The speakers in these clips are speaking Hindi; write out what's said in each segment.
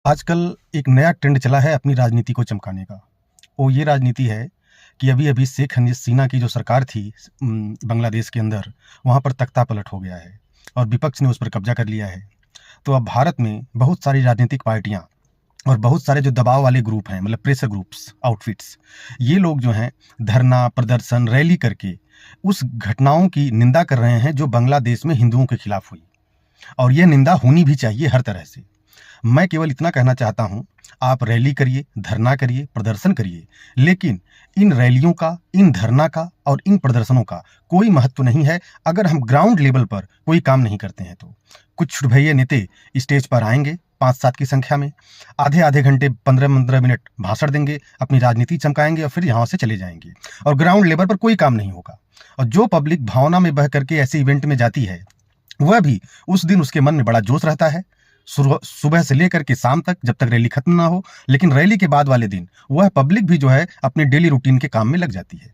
आजकल एक नया ट्रेंड चला है अपनी राजनीति को चमकाने का। वो ये राजनीति है कि अभी-अभी शेख हसीना की जो सरकार थी बांग्लादेश के अंदर, वहाँ पर तख्ता-पलट हो गया है और विपक्ष ने उस पर कब्ज़ा कर लिया है। तो अब भारत में बहुत सारी राजनीतिक पार्टियाँ और बहुत सारे जो दबाव वाले ग्रुप हैं, मतलब प्रेशर ग्रुप्स, आउटफिट्स, ये लोग जो हैं धरना, प्रदर्शन, रैली करके उस घटनाओं की निंदा कर रहे हैं जो बांग्लादेश में हिंदुओं के खिलाफ हुई और ये निंदा होनी भी चाहिए हर तरह से। मैं केवल इतना कहना चाहता हूँ, आप रैली करिए, धरना करिए, प्रदर्शन करिए, लेकिन इन रैलियों का, इन धरना का और इन प्रदर्शनों का कोई महत्व नहीं है अगर हम ग्राउंड लेवल पर कोई काम नहीं करते हैं तो। कुछ छुटभैये नेते स्टेज पर आएंगे 5-7 की संख्या में, आधे-आधे घंटे 15-15 मिनट भाषण देंगे, अपनी राजनीति चमकाएंगे और फिर यहाँ से चले जाएंगे और ग्राउंड लेवल पर कोई काम नहीं होगा। और जो पब्लिक भावना में बह करके ऐसे इवेंट में जाती है, वह भी उस दिन उसके मन में बड़ा जोश रहता है, सुबह से लेकर के शाम तक, जब तक रैली खत्म ना हो। लेकिन रैली के बाद वाले दिन वह पब्लिक भी जो है अपने डेली रूटीन के काम में लग जाती है।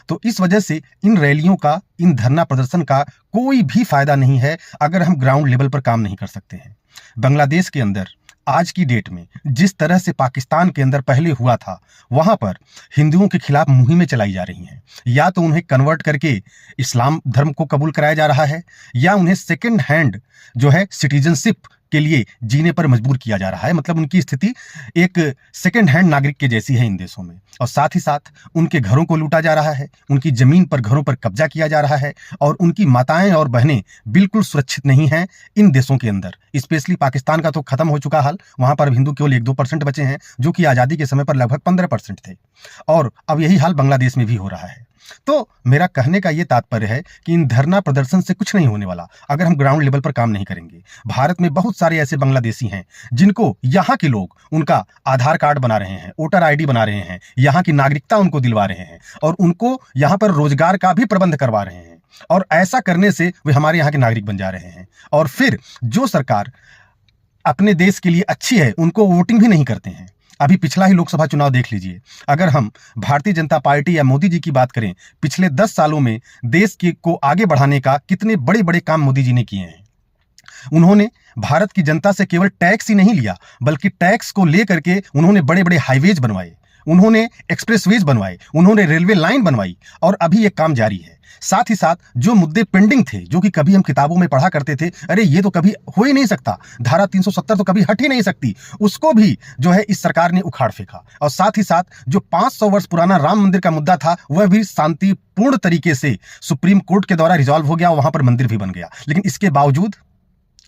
तो इस वजह से इन रैलियों का, इन धरना प्रदर्शन का कोई भी फायदा नहीं है अगर हम ग्राउंड लेवल पर काम नहीं कर सकते हैं। बांग्लादेश के अंदर आज की डेट में जिस तरह से पाकिस्तान के अंदर पहले हुआ था, वहां पर हिंदुओं के खिलाफ मुहिमें चलाई जा रही हैं। या तो उन्हें कन्वर्ट करके इस्लाम धर्म को कबूल कराया जा रहा है, या उन्हें सेकंड हैंड जो है सिटीजनशिप के लिए जीने पर मजबूर किया जा रहा है। मतलब उनकी स्थिति एक सेकंड हैंड नागरिक के जैसी है इन देशों में। और साथ ही साथ उनके घरों को लूटा जा रहा है, उनकी जमीन पर, घरों पर कब्जा किया जा रहा है और उनकी माताएं और बहनें बिल्कुल सुरक्षित नहीं हैं इन देशों के अंदर। स्पेशली पाकिस्तान का तो खत्म हो चुका हाल, वहां पर हिंदू केवल 1-2% बचे हैं, जो कि आज़ादी के समय पर लगभग 15% थे। और अब यही हाल बांग्लादेश में भी हो रहा है। तो मेरा कहने का ये तात्पर्य है कि इन धरना प्रदर्शन से कुछ नहीं होने वाला अगर हम ग्राउंड लेवल पर काम नहीं करेंगे। भारत में बहुत सारे ऐसे बांग्लादेशी हैं जिनको यहाँ के लोग उनका आधार कार्ड बना रहे हैं, वोटर आईडी बना रहे हैं, यहाँ की नागरिकता उनको दिलवा रहे हैं और उनको यहाँ पर रोजगार का भी प्रबंध करवा रहे हैं। और ऐसा करने से वे हमारे यहाँ के नागरिक बन जा रहे हैं। और फिर जो सरकार अपने देश के लिए अच्छी है, उनको वोटिंग भी नहीं करते हैं। अभी पिछला ही लोकसभा चुनाव देख लीजिए। अगर हम भारतीय जनता पार्टी या मोदी जी की बात करें, पिछले 10 सालों में देश को आगे बढ़ाने का कितने बड़े बड़े काम मोदी जी ने किए हैं। उन्होंने भारत की जनता से केवल टैक्स ही नहीं लिया, बल्कि टैक्स को लेकर के उन्होंने बड़े बड़े हाईवेज बनवाए, उन्होंने एक्सप्रेसवेज बनवाए, उन्होंने रेलवे लाइन बनवाई और अभी ये काम जारी है। साथ ही साथ जो मुद्दे पेंडिंग थे, जो कि कभी हम किताबों में पढ़ा करते थे, अरे ये तो कभी हो ही नहीं सकता, धारा 370 तो कभी हट ही नहीं सकती, उसको भी जो है इस सरकार ने उखाड़ फेंका। और साथ ही साथ जो 500 वर्ष पुराना राम मंदिर का मुद्दा था, वह भी शांतिपूर्ण तरीके से सुप्रीम कोर्ट के द्वारा रिजॉल्व हो गया, वहां पर मंदिर भी बन गया। लेकिन इसके बावजूद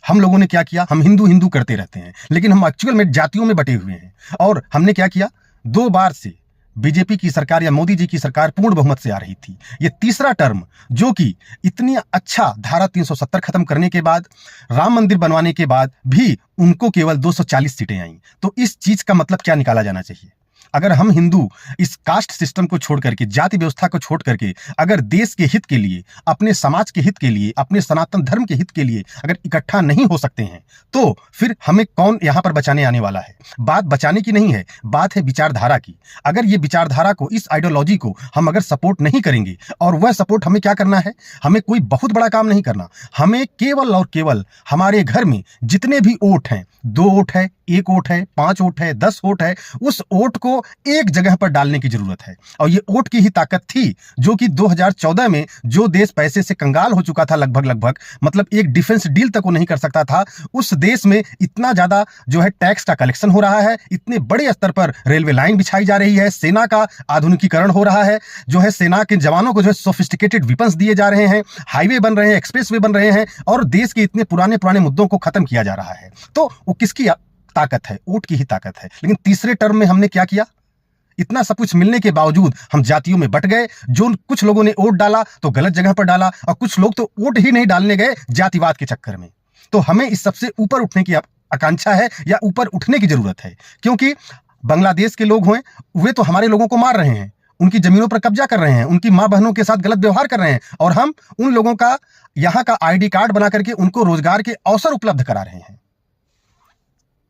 हम लोगों ने क्या किया? हम हिंदू हिंदू करते रहते हैं, लेकिन हम एक्चुअल में जातियों में बटे हुए हैं। और हमने क्या किया? 2 बार से बीजेपी की सरकार या मोदी जी की सरकार पूर्ण बहुमत से आ रही थी। ये तीसरा टर्म, जो कि इतनी अच्छा धारा 370 खत्म करने के बाद, राम मंदिर बनवाने के बाद भी उनको केवल 240 सीटें आईं। तो इस चीज का मतलब क्या निकाला जाना चाहिए? अगर हम हिंदू इस कास्ट सिस्टम को छोड़ करके, जाति व्यवस्था को छोड़ करके, अगर देश के हित के लिए, अपने समाज के हित के लिए, अपने सनातन धर्म के हित के लिए अगर इकट्ठा नहीं हो सकते हैं, तो फिर हमें कौन यहां पर बचाने आने वाला है? बात बचाने की नहीं है, बात है विचारधारा की। अगर ये विचारधारा को, इस आइडियोलॉजी को हम अगर सपोर्ट नहीं करेंगे, और वह सपोर्ट हमें क्या करना है? हमें कोई बहुत बड़ा काम नहीं करना, हमें केवल और केवल हमारे घर में जितने भी वोट हैं, 2 वोट है, 1 वोट है, 5 वोट है, 10 वोट है, उस वोट को एक जगह पर डालने की जरूरत है। और ये वोट की ही ताकत थी जो कि 2014 में जो देश पैसे से कंगाल हो चुका था, लगभग मतलब एक डिफेंस डील तक वो नहीं कर सकता था, उस देश में इतना ज्यादा जो है टैक्स का कलेक्शन हो रहा है, इतने बड़े स्तर पर रेलवे लाइन बिछाई जा रही है, सेना का आधुनिकीकरण हो रहा है, जो है सेना के जवानों को जो है सोफिस्टिकेटेड वेपन्स दिए जा रहे हैं, हाईवे बन रहे हैं, एक्सप्रेसवे बन रहे हैं और देश के इतने पुराने मुद्दों को खत्म किया जा रहा है। तो वो किसकी ताकत है? वोट की ही ताकत है। लेकिन तीसरे टर्म में हमने क्या किया? इतना सब कुछ मिलने के बावजूद हम जातियों में बट गए। जो कुछ लोगों ने वोट डाला तो गलत जगह पर डाला, और कुछ लोग तो वोट ही नहीं डालने गए जातिवाद के चक्कर में। तो हमें इस सबसे ऊपर उठने की आकांक्षा है, या ऊपर उठने की जरूरत है, क्योंकि बांग्लादेश के लोग हुए, वे तो हमारे लोगों को मार रहे हैं, उनकी जमीनों पर कब्जा कर रहे हैं, उनकी माँ बहनों के साथ गलत व्यवहार कर रहे हैं, और हम उन लोगों का यहाँ का आईडी कार्ड बना करके उनको रोजगार के अवसर उपलब्ध करा रहे हैं।